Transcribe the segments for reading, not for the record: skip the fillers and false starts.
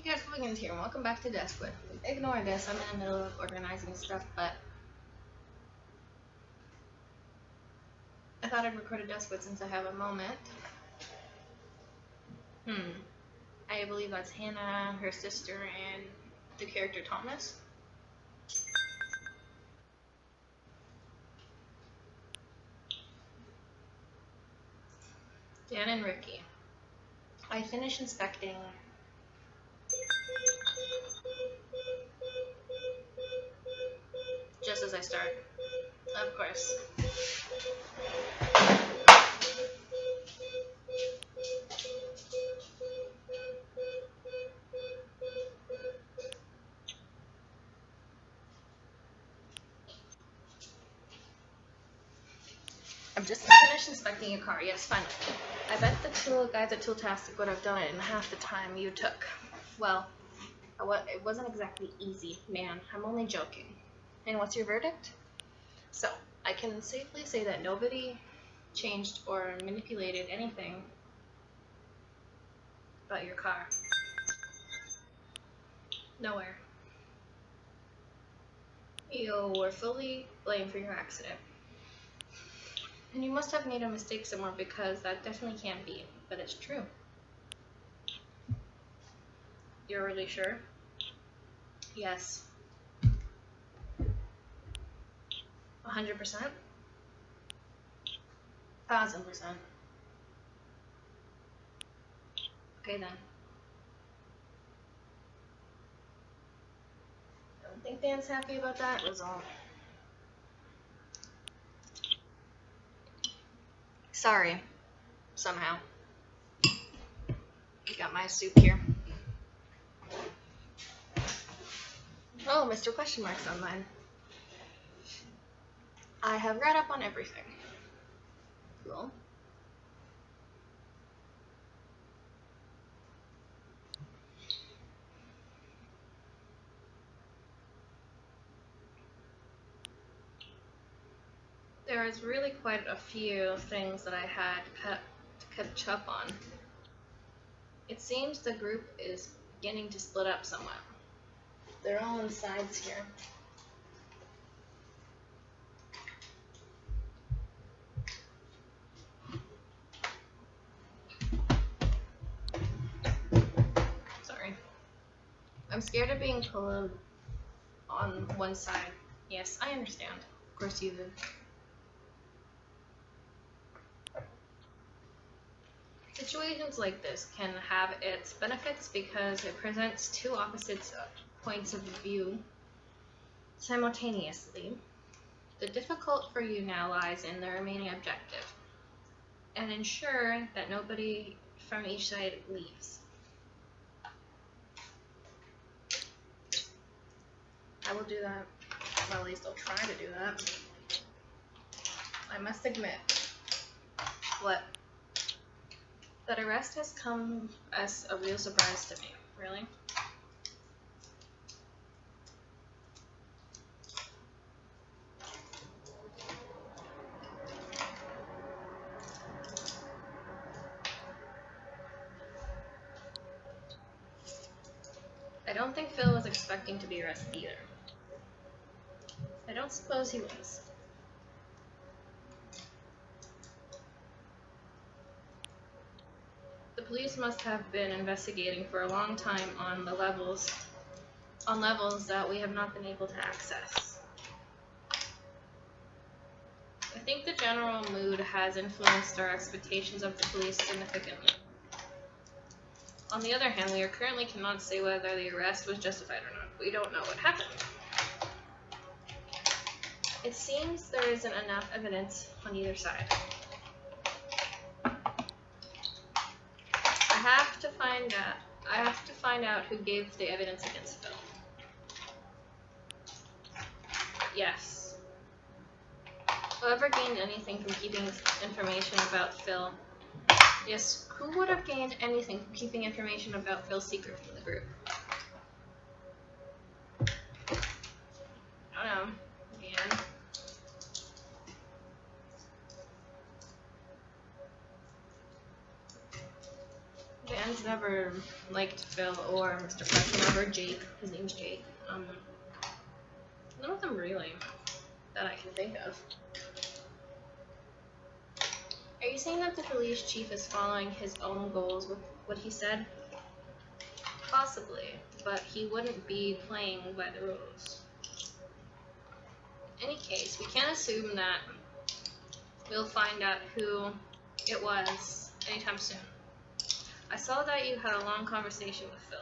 Hey guys, Wiggins here, and welcome back to Duskwood. Ignore this, I'm in the middle of organizing stuff, but I thought I'd record a Duskwood since I have a moment. I believe that's Hannah, her sister, and the character Thomas. Dan and Ricky. I finished inspecting just as I start, of course. I've just finished inspecting your car. Yes, finally. I bet the tool guys at Tooltastic would have done it in half the time you took. Well, it wasn't exactly easy, man. I'm only joking. And what's your verdict? So, I can safely say that nobody changed or manipulated anything about your car. Nowhere. You were fully blamed for your accident. And you must have made a mistake somewhere because that definitely can't be, but it's true. You're really sure? Yes. 100%? 1000%. Okay then. I don't think Dan's happy about that result. Sorry. Somehow. I got my soup here. Oh, Mr. Question Mark's online. I have read up on everything. Cool. There is really quite a few things that I had to catch up on. It seems the group is beginning to split up somewhat. They're all on sides here. Sorry. I'm scared of being pulled on one side. Yes, I understand. Of course you do. Situations like this can have its benefits because it presents two opposite points of view simultaneously. The difficult for you now lies in the remaining objective and ensure that nobody from each side leaves. I will do that. Well, at least I'll try to do that. I must admit, that arrest has come as a real surprise to me. Really? I don't think Phil was expecting to be arrested either. I don't suppose he was. The police must have been investigating for a long time on levels that we have not been able to access. I think the general mood has influenced our expectations of the police significantly. On the other hand, we currently cannot say whether the arrest was justified or not. We don't know what happened. It seems there isn't enough evidence on either side. I have to find out who gave the evidence against Phil. Yes. Whoever gained anything from keeping information about Phil. Yes, who would have gained anything from keeping information about Phil's secret from the group? I don't know. Dan. Dan Mine's never liked Phil or Mr. President or Jake. His name's Jake. None of them really that I can think of. Are you saying that the police chief is following his own goals with what he said? Possibly, but he wouldn't be playing by the rules. In any case, we can't assume that we'll find out who it was anytime soon. I saw that you had a long conversation with Phil.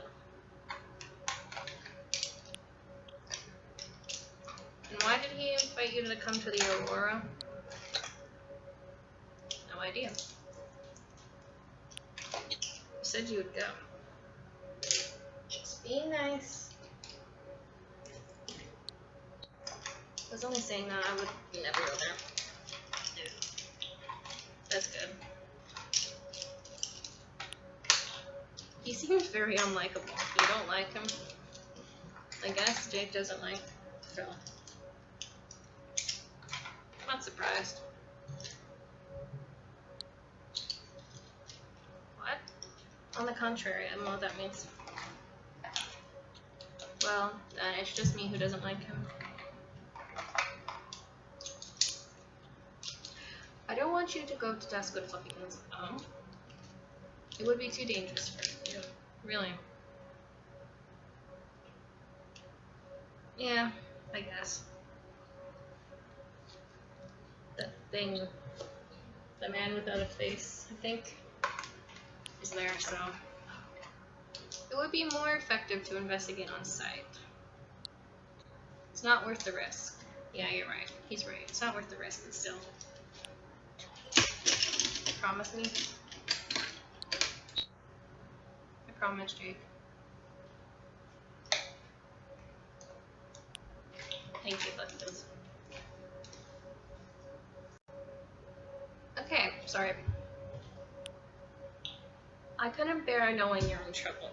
And why did he invite you to come to the Aurora? No idea. You said you would go. Just being nice. I was only saying that I would never go there. Dude. That's good. He seems very unlikable. You don't like him? I guess Jake doesn't like Phil. Not surprised. What? On the contrary, I don't know what that means. Well, then it's just me who doesn't like him. I don't want you to go to Duskwood, Fluffykins. Oh? It would be too dangerous for you. Really. Yeah, I guess. That thing, the man without a face, I think, is there, so it would be more effective to investigate on site. It's not worth the risk. Yeah, you're right. He's right. It's not worth the risk, but still. Promise me? I promise, Jake. Thank you, Buckles. Okay, sorry. I couldn't bear knowing you're in trouble.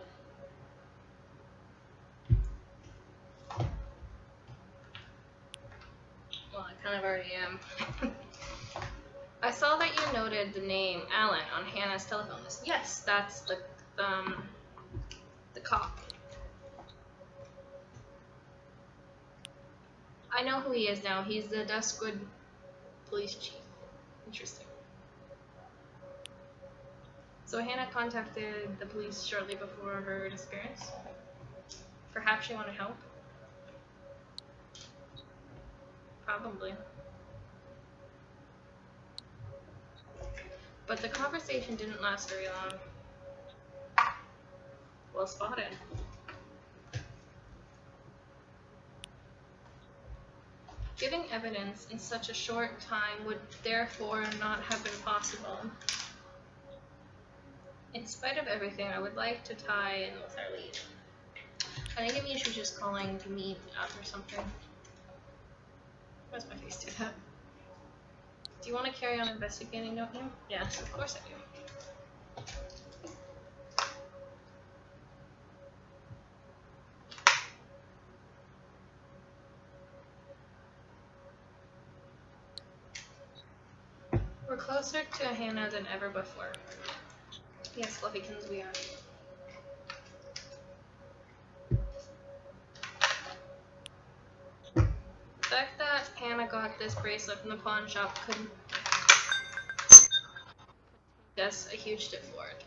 Well, I kind of already am. I saw that you noted the name Alan on Hannah's telephone list. Yes, that's the cop. I know who he is now. He's the Duskwood police chief. Interesting. So Hannah contacted the police shortly before her disappearance. Perhaps she wanted help? Probably. But the conversation didn't last very long. Well spotted. Giving evidence in such a short time would therefore not have been possible. In spite of everything, I would like to tie in with our lead. I think maybe she was just calling to meet up or something. Why does my face do that? Do you want to carry on investigating, don't you? Yes, of course I do. We're closer to Hannah than ever before. Yes, Fluffykins, we are. The fact that Hannah got this bracelet from the pawn shop could make us a huge step forward.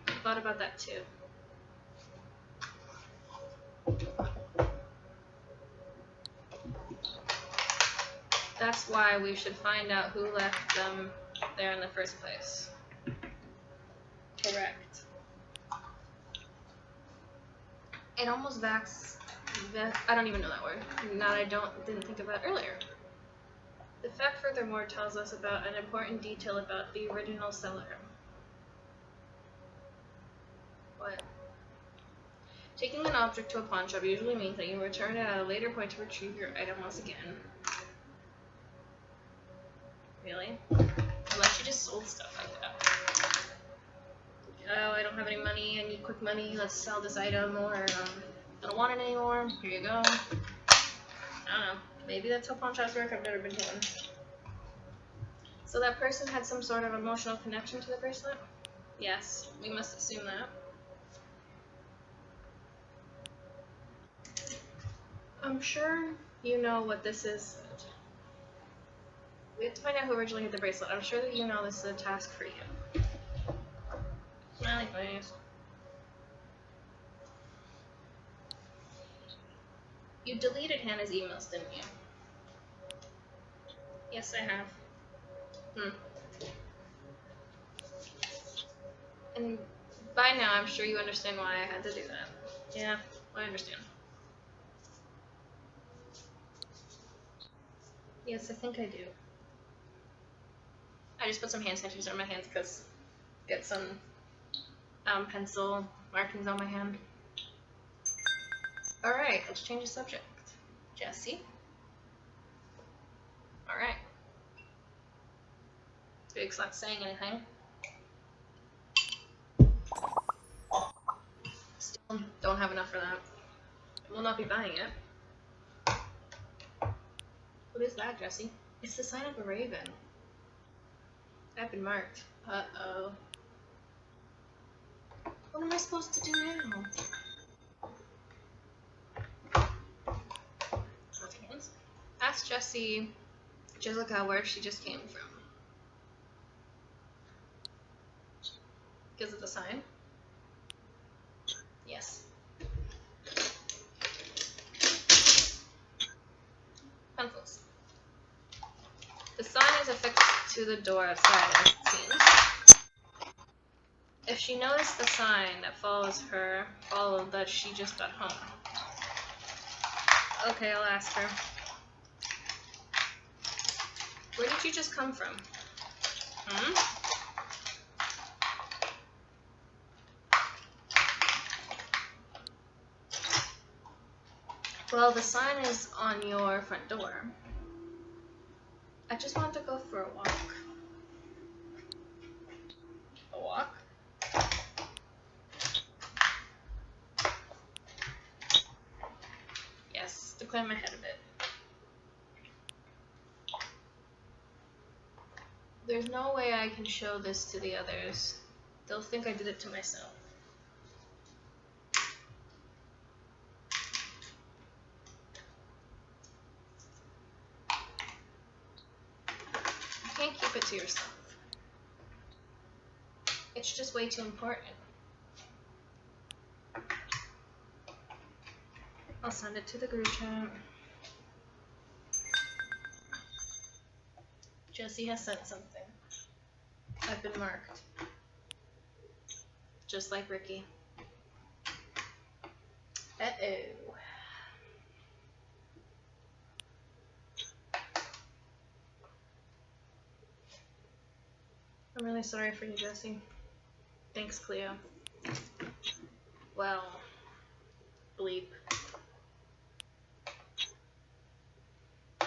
I thought about that too. That's why we should find out who left them there in the first place. Correct. It almost I don't even know that word. That I didn't think about earlier. The fact furthermore tells us about an important detail about the original seller. What? Taking an object to a pawn shop usually means that you return it at a later point to retrieve your item once again. Really? Unless you just sold stuff like that. Oh, I don't have any money, I need quick money, let's sell this item, or I don't want it anymore, here you go. I don't know, maybe that's how pawn shops work, I've never been to one. So that person had some sort of emotional connection to the bracelet? Yes, we must assume that. I'm sure you know what this is. We have to find out who originally had the bracelet. I'm sure that you know this is a task for you. Smiley face. You deleted Hannah's emails, didn't you? Yes, I have. And by now, I'm sure you understand why I had to do that. Yeah, I understand. Yes, I think I do. I just put some hand sanitizer on my hands because get some pencil markings on my hand. Alright, let's change the subject. Jesse. Alright. Big's not saying anything. Still don't have enough for that. We'll not be buying it. What is that, Jesse? It's the sign of a raven. I've been marked. Uh-oh. What am I supposed to do now? Ask Jessie, Jessica, where she just came from. Because of the sign? Yes. Pencils. The sign is affixed to the door outside, as it seems. If she noticed the sign that follows her, followed that she just got home. Okay, I'll ask her. Where did you just come from? Well, the sign is on your front door. I just want to go for a walk. A walk? Yes, to clear my head a bit. There's no way I can show this to the others. They'll think I did it to myself. You can't keep it to yourself. It's just way too important. I'll send it to the group chat. Jessie has sent something. I've been marked. Just like Ricky. Uh-oh. I'm really sorry for you, Jessie. Thanks, Cleo. Well, bleep.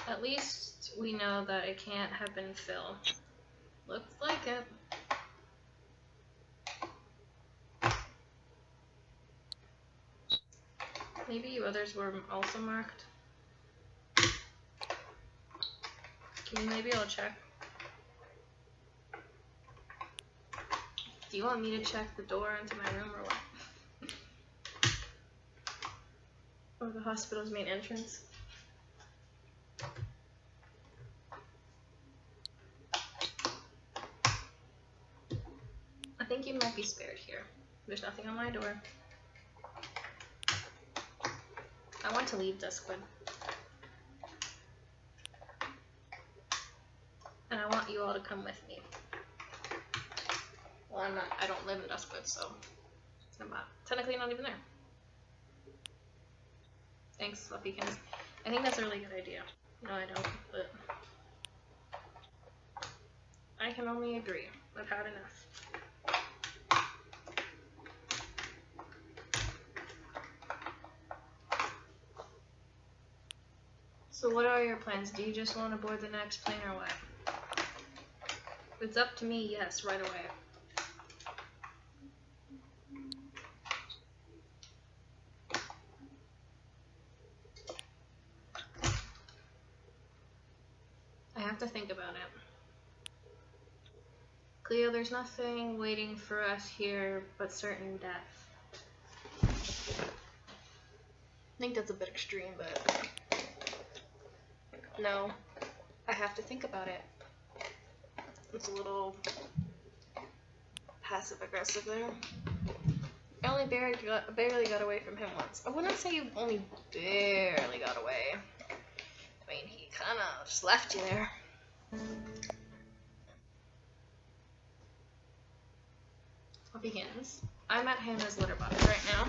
At least we know that it can't have been Phil. Looks like it. Maybe you others were also marked. Maybe I'll check. Do you want me to check the door into my room or what? Or the hospital's main entrance? I think you might be spared here. There's nothing on my door. I want to leave Duskwood. And I want you all to come with me. Well, I don't live in Duskwood, so I'm technically not even there. Thanks, Fluffykins. I think that's a really good idea. No, I don't, but I can only agree. I've had enough. So what are your plans? Do you just want to board the next plane or what? If it's up to me, yes, right away. I have to think about it. Cleo, there's nothing waiting for us here but certain death. I think that's a bit extreme, but no, I have to think about it. It's a little passive-aggressive there. I only barely got away from him once. I wouldn't say you only barely got away. I mean, he kind of just left you there. What begins? I'm at Hannah's litter box right now.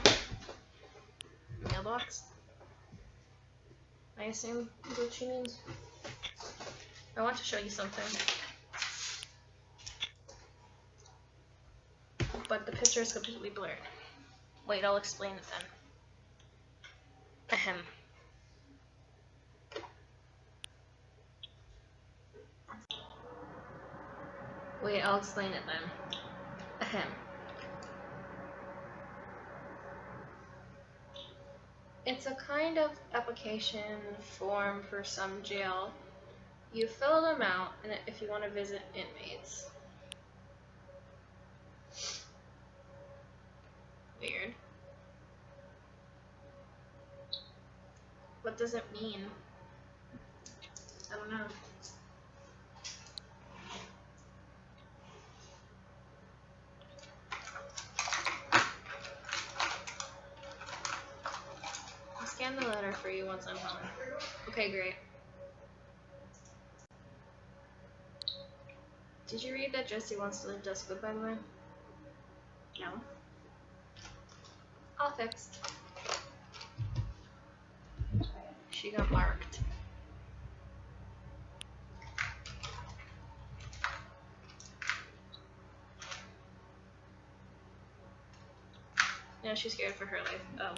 Mailbox. I assume is what she means. I want to show you something. But the picture is completely blurred. Wait, I'll explain it then. Ahem. Wait, I'll explain it then. Ahem. It's a kind of application form for some jail. You fill them out and if you want to visit inmates. Weird. What does it mean? I don't know. I'll scan the letter for you once I'm home. Okay, great. Did you read that Jessie wants to leave Duskwood, by the way? No. All fixed. She got marked. Yeah, she's scared for her life. Oh.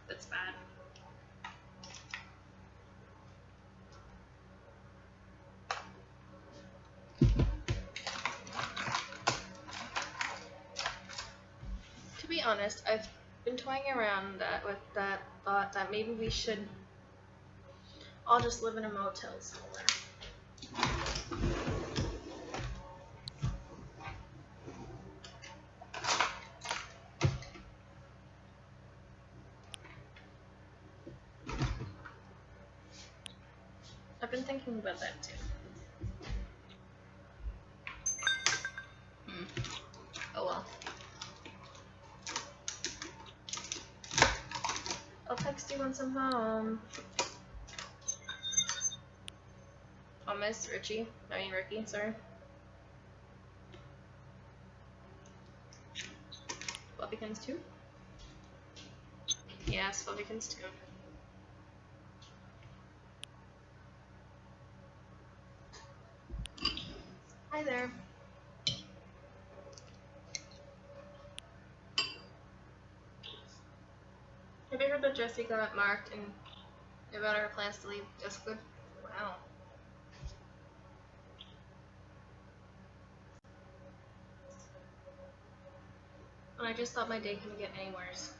That's bad. To be honest, I've been toying around with that thought that maybe we should all just live in a motel somewhere. I've been thinking about that too. Oh well. I'll text you once I'm home. I'll miss Ricky, sorry. Fluffykins too? Yes, Fluffykins too. Hi there. Have you heard that Jessie got marked and about her plans to leave Duskwood? Wow. And I just thought my day couldn't get any worse.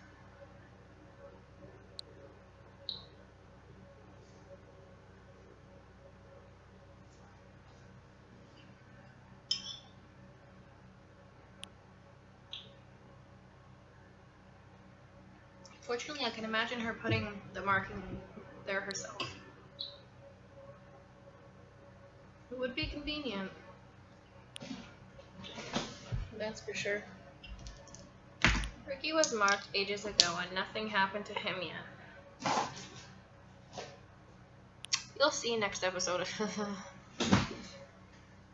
Fortunately, I can imagine her putting the marking there herself. It would be convenient. That's for sure. Ricky was marked ages ago and nothing happened to him yet. You'll see next episode.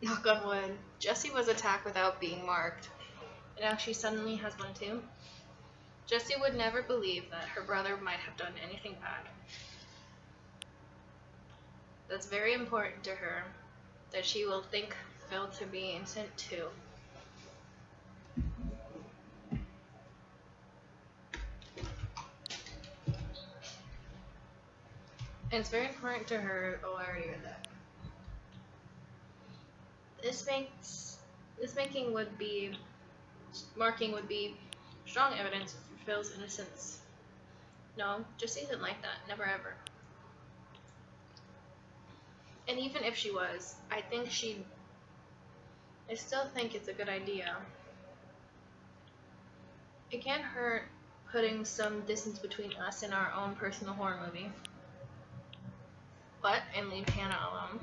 Knock on wood. Jessie was attacked without being marked. And now she suddenly has one too. Jessie would never believe that her brother might have done anything bad. That's very important to her, that she will think Phil to be innocent too. And it's very important to her. Oh, I already read that. Marking would be strong evidence for Phil's innocence. No, Jessie isn't like that. Never ever. And even if she was, I think she'd I still think it's a good idea. It can't hurt putting some distance between us and our own personal horror movie. What? And leave Hannah alone.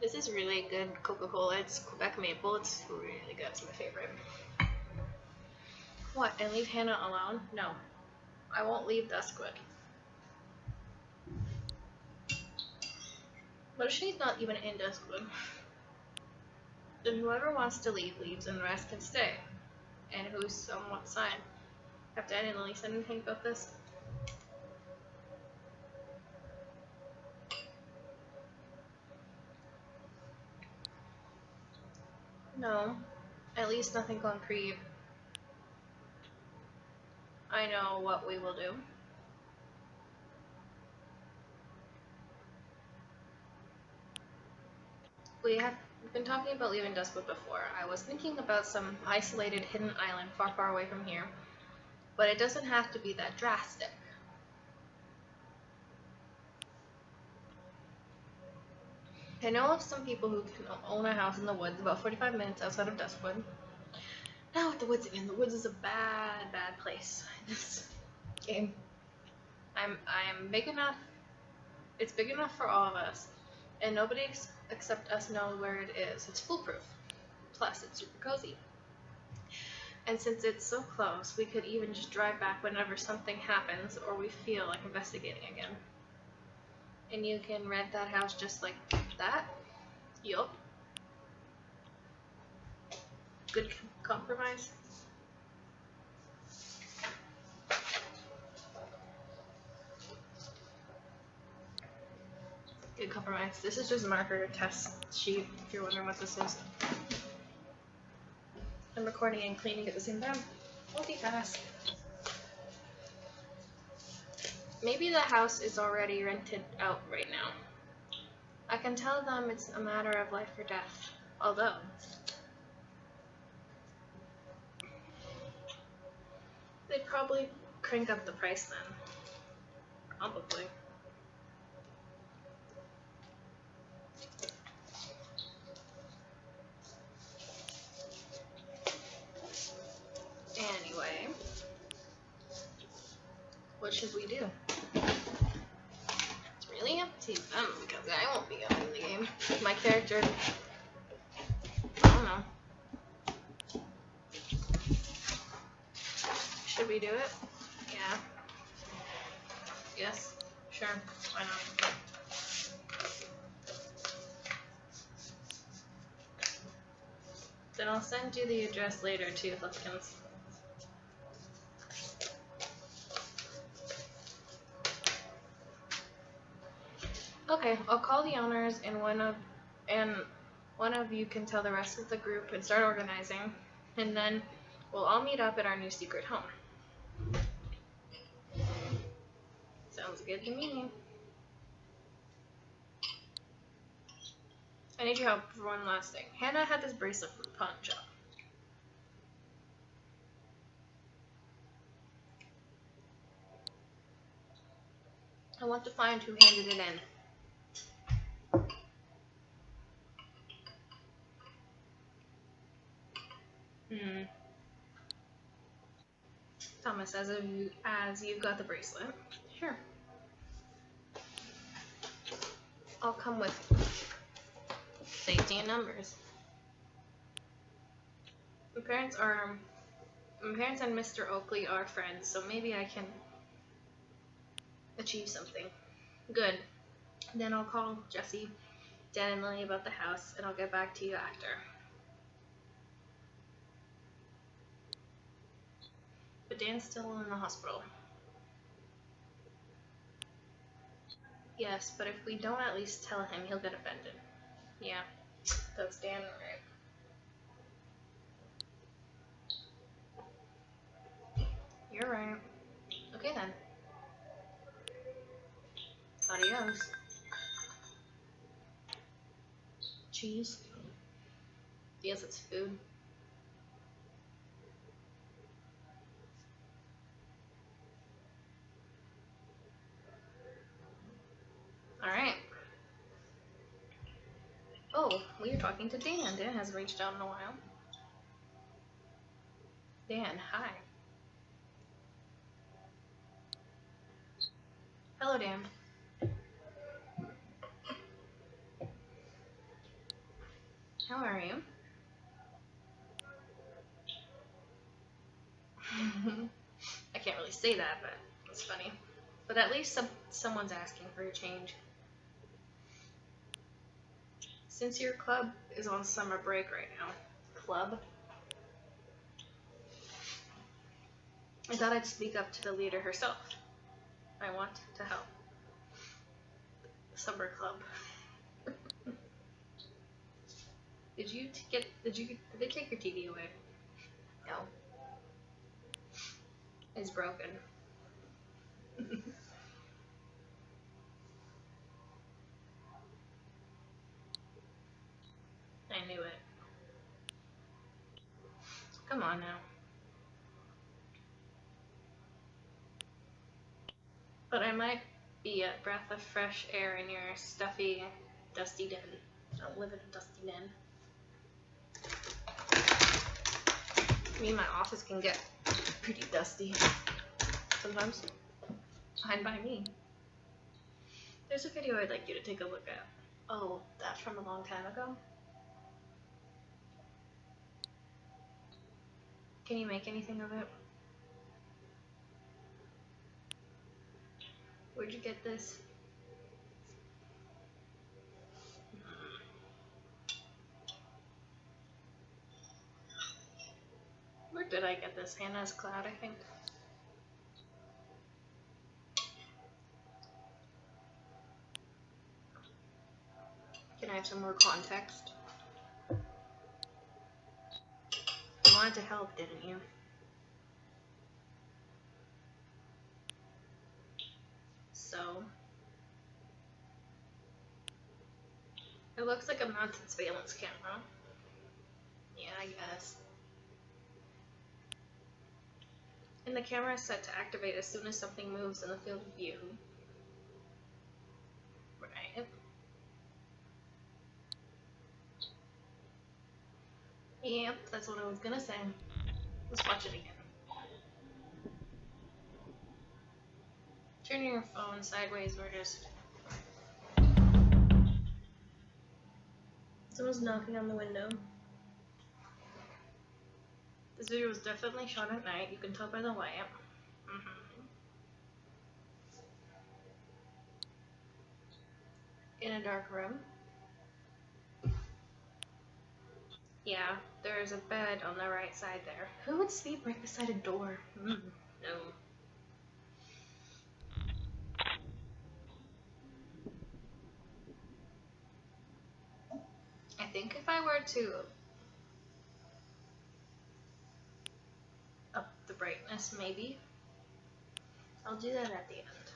This is really good Coca-Cola. It's Quebec Maple. It's really good. It's my favorite. What? And leave Hannah alone? No. I won't leave Duskwood. What if she's not even in Duskwood? Then whoever wants to leave leaves and the rest can stay. And who's on what side? Have Dan and Lily said anything about this? No. At least nothing concrete. I know what we will do. We've been talking about leaving Duskwood before. I was thinking about some isolated hidden island far, far away from here. But it doesn't have to be that drastic. I know of some people who can own a house in the woods about 45 minutes outside of Duskwood. Now with the woods again. The woods is a bad, bad place in this game. I'm big enough. It's big enough for all of us, and nobody except us know where it is. It's foolproof. Plus, it's super cozy. And since it's so close, we could even just drive back whenever something happens or we feel like investigating again. And you can rent that house just like that? Yup. Good compromise. Good compromise. This is just a marker test sheet, if you're wondering what this is. I'm recording and cleaning at the same time. Multitask. Maybe the house is already rented out right now. I can tell them it's a matter of life or death. Although, they'd probably crank up the price then. Probably. Anyway, what should we do? It's really up to them because I won't be up in the game. My character, I don't know. Should we do it? Yeah. Yes. Sure. Why not? Then I'll send you the address later too, Lipkins. Okay, I'll call the owners and one of you can tell the rest of the group and start organizing, and then we'll all meet up at our new secret home. Sounds good to me. I need your help for one last thing. Hannah had this bracelet from the pawn shop. I want to find who handed it in. Thomas, as you've got the bracelet. Sure. I'll come with you. Safety in numbers. My parents and Mr. Oakley are friends, so maybe I can achieve something. Good. Then I'll call Jesse, Dan, and Lily about the house, and I'll get back to you after. But Dan's still in the hospital. Yes, but if we don't at least tell him, he'll get offended. Yeah, that's Dan right. You're right. Okay then. Adios. Cheese. Yes, it's food. Alright. Oh, we are talking to Dan. Dan hasn't reached out in a while. Dan, hi. Hello, Dan. How are you? I can't really say that, but it's funny. But at least someone's asking for a change. Since your club is on summer break right now, club, I thought I'd speak up to the leader herself. I want to help. Summer club. Did they take your TV away? No. It's broken. I knew it. Come on now. But I might be a breath of fresh air in your stuffy, dusty den. I don't live in a dusty den. I mean, my office can get pretty dusty sometimes. Fine by me. There's a video I'd like you to take a look at. Oh, that from a long time ago? Can you make anything of it? Where'd you get this? Where did I get this? Hannah's Cloud, I think. Can I have some more context? You wanted to help, didn't you? So, it looks like a mounted surveillance camera. Yeah, I guess. And the camera is set to activate as soon as something moves in the field of view. Right. Yep, that's what I was gonna say. Let's watch it again. Turn your phone sideways or just... Someone's knocking on the window. This video was definitely shot at night. You can tell by the lamp. In a dark room. Yeah, there's a bed on the right side there. Who would sleep right beside a door? No. I think if I were to up the brightness, maybe. I'll do that at the end.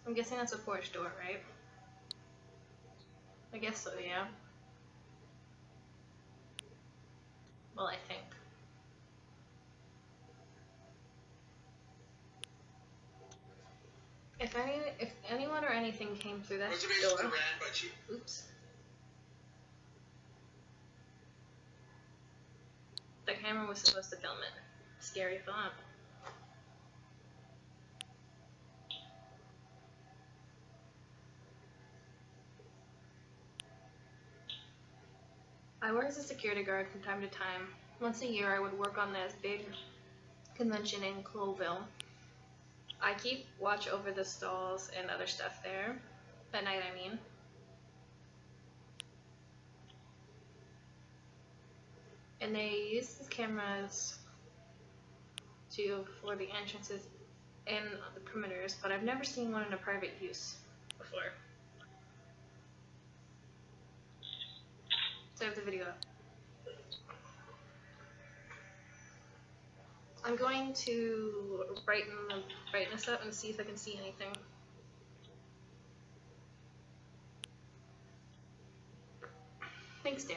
I'm guessing that's a porch door, right? I guess so, yeah. Well, I think. If anyone or anything came through that door, oops. The camera was supposed to film it. Scary thought. I worked as a security guard from time to time. Once a year I would work on this big convention in Cloville. I keep watch over the stalls and other stuff there. At night, I mean. And they use the cameras for the entrances and the perimeters, but I've never seen one in a private use before. So I have the video up. I'm going to brighten the brightness up and see if I can see anything. Thanks, Dan.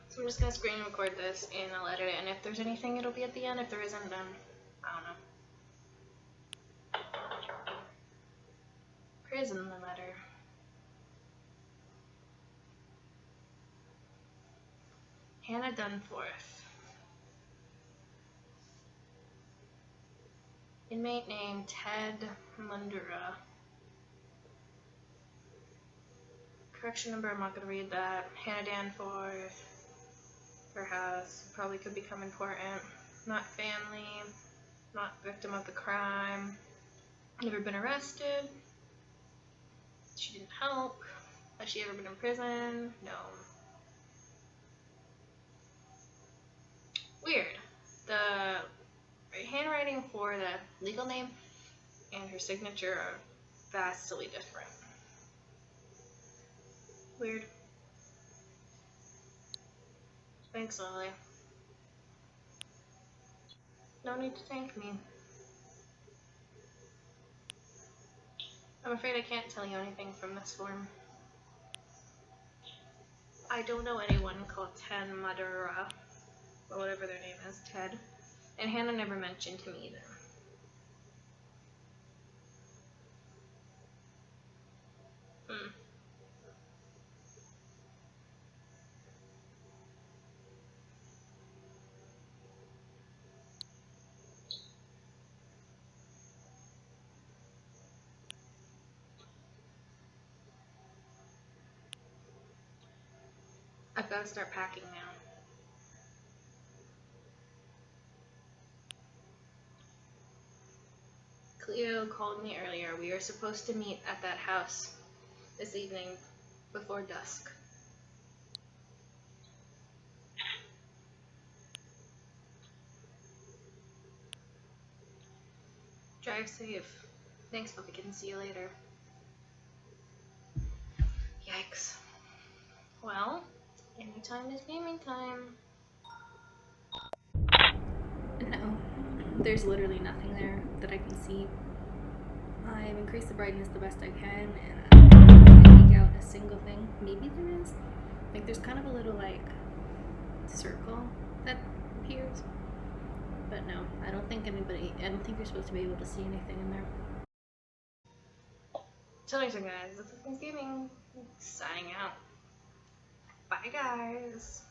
So I'm just going to screen record this and I'll edit it, and if there's anything it'll be at the end. If there isn't, then I don't know. is in the letter? Hannah Dunforth. Inmate name Ted Mundura. Correction number, I'm not going to read that. Hannah Danforth. Her house probably could become important. Not family. Not victim of the crime. Never been arrested. She didn't help. Has she ever been in prison? No. Weird. The handwriting for the legal name and her signature are vastly different. Weird. Thanks, Lily. No need to thank me. I'm afraid I can't tell you anything from this form. I don't know anyone called Ted Madura, or whatever their name is, Ted. And Hannah never mentioned him either. I've got to start packing now. Cleo called me earlier. We are supposed to meet at that house this evening before dusk. Drive safe. Thanks, Pumpkin. See you later. Yikes. Well, anytime is gaming time. No, there's literally nothing there that I can see. I've increased the brightness the best I can, and I can't make out a single thing. Maybe there is. Like, there's kind of a little, like, circle that appears. But no, I don't think you're supposed to be able to see anything in there. So next time, guys, this is Gaming, signing out. Bye, guys.